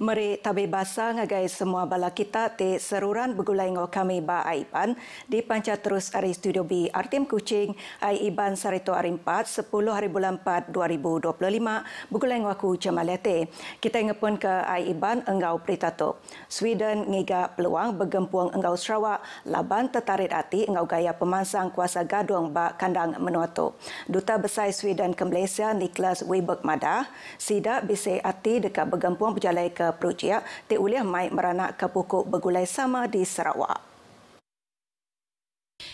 Meri tabi basa ngagai semua bala kita te seruran begulai ngo kami ba Aiban di panca terus hari studio B Artim Kuching Aiban Sarito hari 4 10 hari bulan 4 2025 begulai ngo aku Jamalete. Kita ngepun ke Aiban engau Pritato. Sweden ngiga peluang begempuang engau Sarawak laban tertarik hati engau gaya pemansang kuasa gadung ba kandang Menuato. Duta Besar Sweden ke Malaysia Niklas Weiberg Madah sida bise hati dekat begempuang berjalai ke projek te uliah mai meranak ke pokok begulai sama di Sarawak.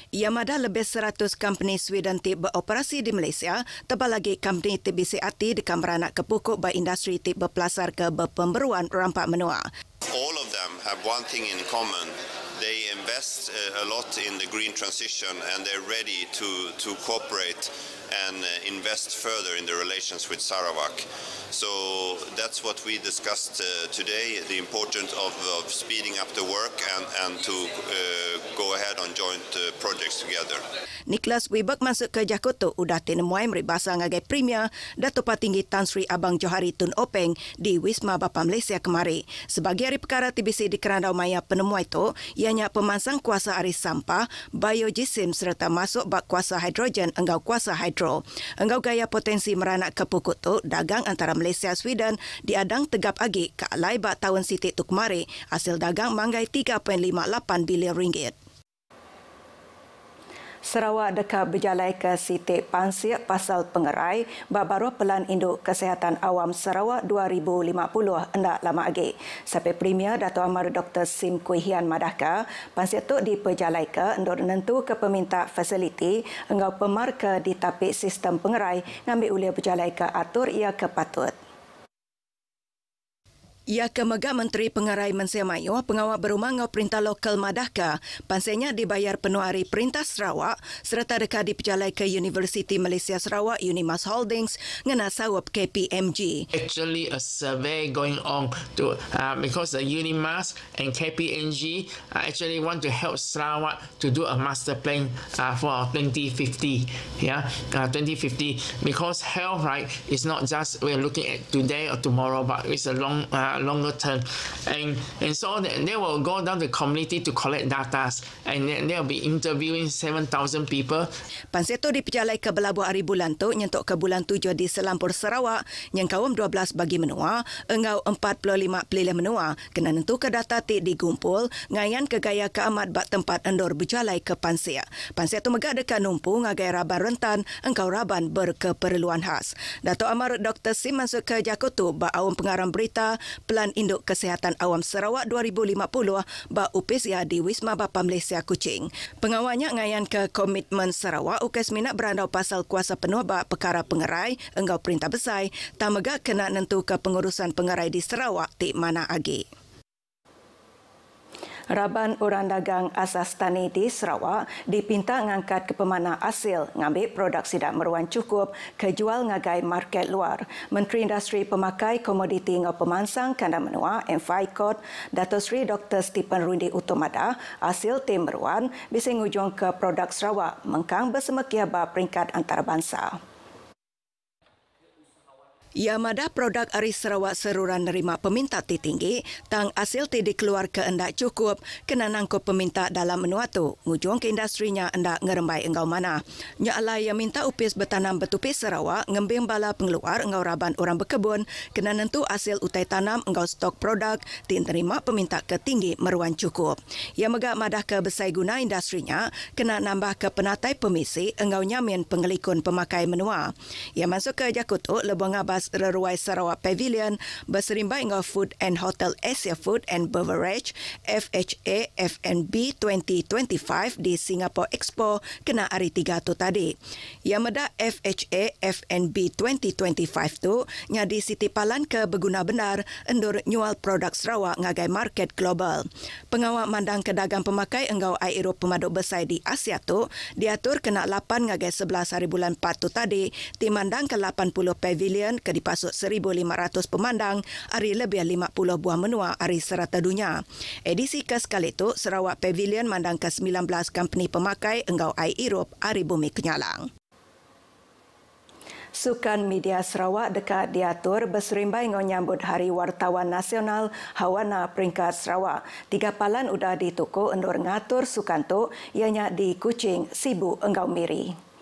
Ia mada lebih 100 company Sweden te beroperasi di Malaysia, tebal lagi company te BCAT dekat meranak ke pokok ba industri te berpelasar ke berpemberuan rampak menua. All of them have one thing in common. They invest a lot in the green transition and they're ready to cooperate and invest further in the relations with Sarawak. So that's what we discussed today, the importance of speeding up the work and to go ahead on joint projects together. Niklas Weiberg masuk ke Jakarta udah tenemuai meribasa ngagai Premier Datuk Patinggi Tan Sri Abang Johari Tun Openg di Wisma Bapa Malaysia kemari. Sebagai hari perkara TBC di Kerandau Maya penemuai itu, ianya pemansang kuasa aris sampah, biojisim serta masuk bak kuasa hidrogen enggau kuasa hidro. Enggau gaya potensi meranak ke pokok tu, dagang antara Malaysia Sweden diadang tegap agi ke alai bak tahun sitik tu kemari, hasil dagang manggai 3.58 bilion ringgit. Sarawak dekat berjalai ke sitik Pansiak pasal pengerai baru pelan induk kesihatan awam Sarawak 2050 hendak lama lagi. Sampai Premier Dato' Amar Dr. Sim Kuihian Madahka, Pansiak tu diperjalai ke endor nentu ke peminta fasiliti engau pemar ke ditapik sistem pengerai ngambil ulia berjalai ke atur ia kepatut. Ia kemegak Menteri Pengerai Mensia Mayu, pengawal berumah ngau Perintah Lokal Madahka, pansanya dibayar penuh hari Perintah Sarawak serta dekat diperjalai ke Universiti Malaysia Sarawak Unimas Holdings ngena sawap KPMG. Actually a survey going on to because the Unimas and KPMG actually want to help Sarawak to do a master plan for 2050. 2050 because health right is not just we're looking at today or tomorrow, but it's a longer term, and so they will go down the community to collect data, and they'll be interviewing 7,000 people. Panseto diperjalai ke Belabuh hari bulan tu nyentuk ke bulan 7 di Selampur Sarawak yang kawam 12 bagi menua engau 45 pelilih menua kena nentu ke data ti digumpul ngayan ke gaya keamat bak tempat endor berjalai ke Pansia. Pansia tu megak dekat numpu ngagai raban rentan engkau raban berkeperluan khas. Dato' Amar Dr. Sim masuk ke Jakarta bak awam pengarang berita Pelan Induk Kesihatan Awam Sarawak 2050 ba UPSIA di Wisma Bapa Malaysia Kuching. Pengawalnya ngayan ke Komitmen Sarawak ukas minat berandau pasal kuasa penuh ba perkara pengerai engau Perintah Besar tamega kena nentu ke pengurusan pengerai di Sarawak ti mana agi. Raban orang dagang asas tani di Sarawak dipinta ngangkat ke pemana hasil ngambil produk sidak meruan cukup ke jual ngagai market luar. Menteri Industri Pemakai Komoditi ngau Pemansang Kandang Menua MFICOT Dato' Sri Dr. Stephen Rundi Utomada hasil tim meruan bisa ngujung ke produk Sarawak mengkang bersemekia ba peringkat antarabangsa. Ia madah produk aris Sarawak seruran nerima peminta tinggi, tang hasil ti dikeluar ke endak cukup, kena nangkup peminta dalam menua tu, ngujung ke industrinya endak ngerembai engau mana. Nyala ia minta upis bertanam betupis Sarawak, ngembing bala pengeluar engau raban orang berkebun, kena nentu hasil utai tanam engau stok produk, ti terima peminta ke tinggi meruan cukup. Ia megak madah ke besai guna industrinya, kena nambah ke penatai pemisi engau nyamin pengelikun pemakai menua. Ia masuk ke Jakarta lebong abas Reruai Sarawak Pavilion berserimbai dengan Food and Hotel Asia Food and Beverage FHA F&B 2025 di Singapore Expo kena hari 3 tu tadi. Yang meda FHA F&B 2025 tu nyadi Siti Palan ke berguna benar endur nyual produk Sarawak ngagai market global. Pengawal mandang ke dagang pemakai enggau aero pemaduk besar di Asia tu diatur kena 8 ngagai 11 hari bulan 4 tu tadi timandang ke 80 pavilion ke dipasuk 1,500 pemandang hari lebih 50 buah menua hari serata dunia. Edisi ke sekali itu, Sarawak Pavilion mandang ke 19 company pemakai enggau ai Europe hari bumi kenyalang. Sukan media Sarawak dekat diatur berserimbai menyambut Hari Wartawan Nasional Hawana peringkat Sarawak. 3 palan udah ditukar endur ngatur sukan tu ianya di Kuching, Sibu, Enggau Miri.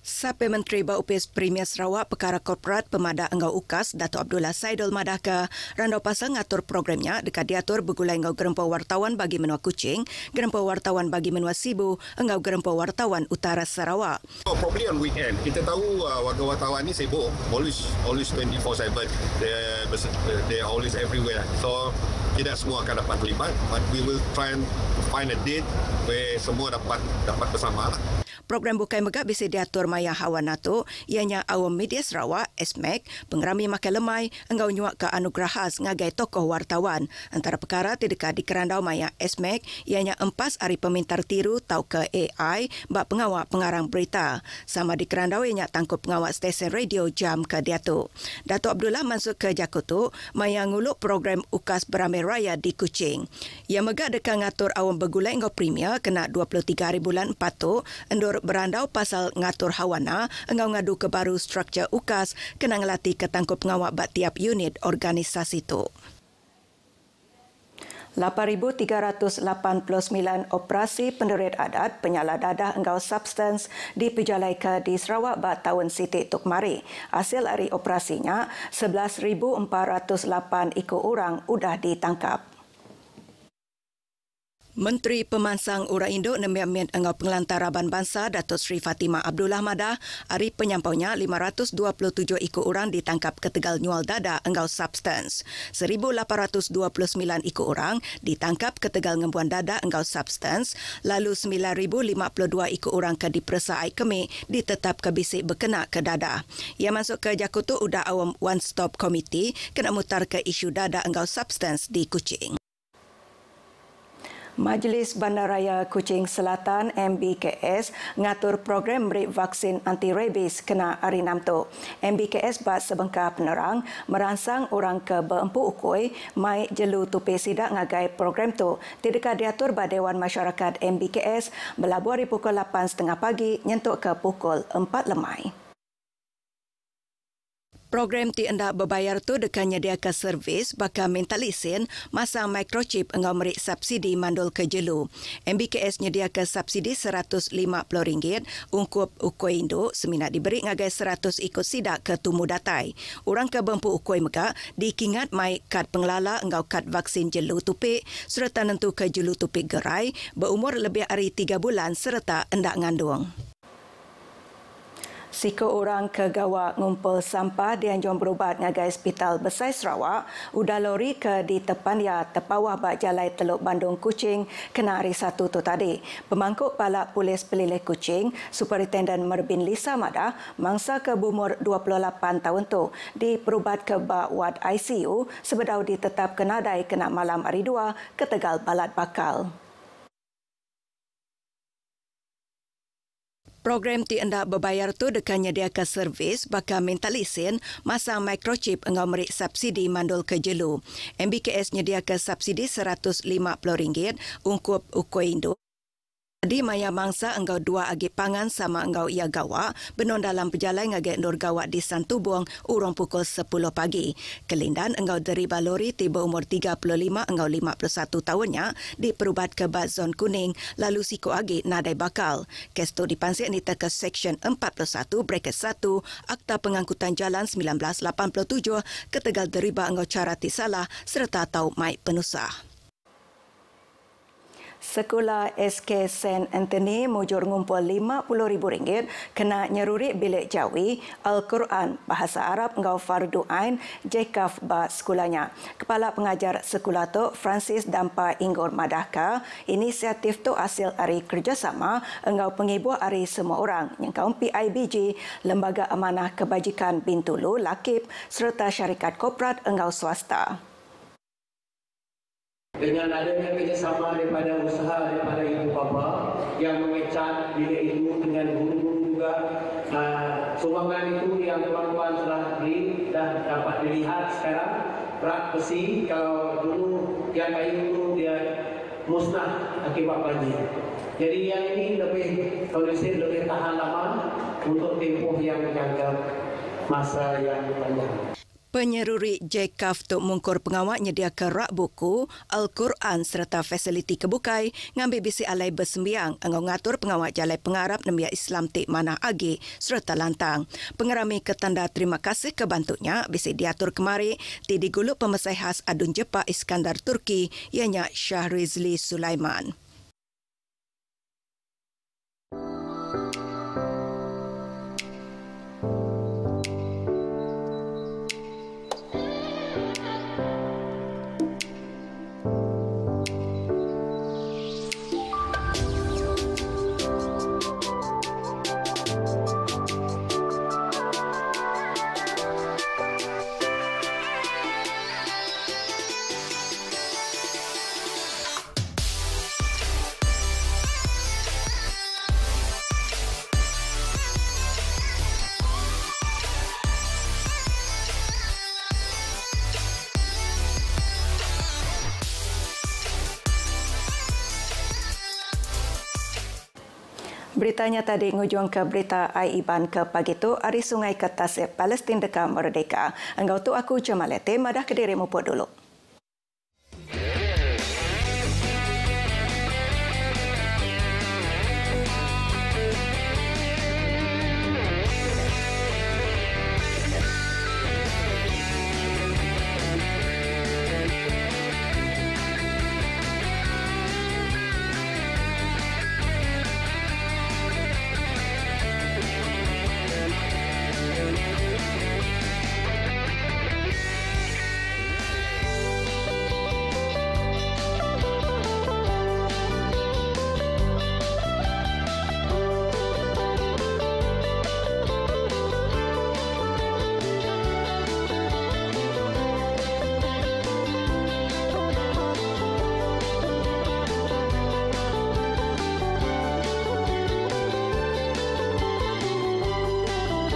Sampai Menteri Baupis Premier Sarawak Perkara Korporat Pemada Enggau UKAS Dato' Abdullah Saidul Madaka randau pasang ngatur programnya dekat diatur bergulai Enggau Gerempau Wartawan bagi menua Kuching, Gerempau Wartawan bagi menua Sibu, Enggau Gerempau Wartawan Utara Sarawak. Probably on weekend. Kita tahu warga wartawan ni sibuk, always 24/7. They are always everywhere. So tidak semua akan dapat terlibat, but we will try and find a date where semua dapat bersama. Program Bukai Megak bisa diatur maya Hawana tu ianya Awam Media Sarawak, SMAC, pengerami makan lemai, enggau nyuak ke anugerahas ngagai tokoh wartawan. Antara perkara dekat di kerandau maya SMAC ianya empas hari pemintar tiru tau ke AI bak pengawak pengarang berita. Sama di kerandau ianya tangkup pengawak stesen radio jam ke dia tu. Dato' Abdullah masuk ke Jakutu maya nguluk program UKAS Beramai Raya di Kuching. Ia megak dekat ngatur awam bergulai enggau premier kena 23 hari bulan 4 tu endur berandau pasal ngatur hawana engau ngadu ke baru struktur UKAS kena ngelatih ketangkup pengawak bat tiap unit organisasi tu. 8,389 operasi penderit adat penyala dadah enggau substans diperjalaika di Sarawak bat tahun Siti Tuk Mari. Hasil hari operasinya 11,408 ikut orang udah ditangkap. Menteri Pemansang Orang Induk Nemiamit Engau Pengelantaraban Bangsa Datuk Seri Fatimah Abdullah Madah hari penyampaunya 527 ikut orang ditangkap ke Tegal Nyual Dada Engau Substance. 1,829 ikut orang ditangkap ke Tegal Ngembuan Dada Engau Substance. Lalu 9,052 ikut orang ke Dipersa Air Kemik ditetap ke bisik berkena ke Dada. Ia masuk ke Jakutu udah awam One Stop Committee kena mutar ke isu Dada Engau Substance di Kuching. Majlis Bandaraya Kuching Selatan MBKS ngatur program beri vaksin anti-rabies kena hari 6 tu. MBKS bat sebengkah penerang merangsang orang ke berempu ukui mai jelu tupi sidak ngagai program tu. Tidak diatur pada Dewan Masyarakat MBKS berlabuh dari pukul 8.30 pagi nyentuk ke pukul 4 lemai. Program ti anda berbayar tu dekat nyediakan servis bakal minta lesen masang microchip engau meri subsidi mandul ke jelu. MBKS nyediakan subsidi RM150 ungkup ukui induk seminat diberi ngagai 100 ikut sidak ke tumu datai. Orang ke bempu ukui megak dikingat mai kad pengelala engau kad vaksin jelu tupik serta nentu ke jelu tupik gerai berumur lebih dari 3 bulan serta endak ngandung. Siko orang ke Gawak ngumpul sampah dianjung berubat ngagai Hospital Besar Sarawak, udah lori ke di tepan ya tepawah bak Jalai Teluk Bandung Kuching kena hari 1 tu tadi. Pemangkuk Palak Polis Pelilih Kuching, Superintendent Merbin Lisa Madah, mangsa ke berumur 28 tahun tu, diperubat ke bak ward ICU sebedau ditetap kenadai kena malam hari 2 ke Tegal Balat Bakal. Program ti anda berbayar tu dekat nyediakan servis bakal minta lesen masang microchip engau meri subsidi mandul ke jelu. MBKS nyediakan subsidi RM150 ungkup ukui induk. Di maya mangsa engau 2 agi pangan sama engau ia gawak benon dalam perjalanan ngagak nur gawak di Santubong urung pukul 10 pagi. Kelindan engau deriba lori tiba umur 35 engau 51 tahunnya diperubat ke bat zon kuning lalu siku agi nadai bakal. Kes tu dipansik ni ke Seksyen 41 Bracket 1 Akta Pengangkutan Jalan 1987 ke Tegal deriba engau cara tisalah serta tau mai penusah. Sekolah SK St. Anthony mujur ngumpul RM50,000 kena nyeruri bilik jawi Al-Quran Bahasa Arab engau Fardu Ain JKAF ba sekolahnya. Kepala pengajar sekolah tu Francis Dampa Inggur Madaka, inisiatif tu hasil hari kerjasama engau penghibur hari semua orang nyengkau PIBG, Lembaga Amanah Kebajikan Bintulu Lakip serta syarikat korporat engau swasta. Dengan adanya kerjasama daripada usaha daripada ibu bapa yang mengecat bilik itu dengan guru-guru juga, sumbangan itu yang tuan-tuan telah beri dah dapat dilihat sekarang. Rak besi, kalau dulu tiap kayu itu dia musnah akibat banjir. Jadi yang ini lebih tahan lama untuk tempoh yang jangka masa yang panjang. Penyeruri JCAF Tok Mungkur Pengawal nyediakan rak buku, Al-Quran serta fasiliti kebukai ngambil bisi alai bersembiang angau ngatur pengawal jalai pengarap Nembia Islam Tik Manah Agi serta lantang. Pengerami ketanda terima kasih kebantunya bisi diatur kemari ti diguluk pemesai khas Adun Jepak Iskandar Turki ianya Syahrizli Sulaiman. Beritanya tadi ngujung ke berita Aiban ke pagi tu Hari Sungai Kertas Palestin dekat Merdeka. Engkau tu aku Jamalete madah Kediri mupuk dulu.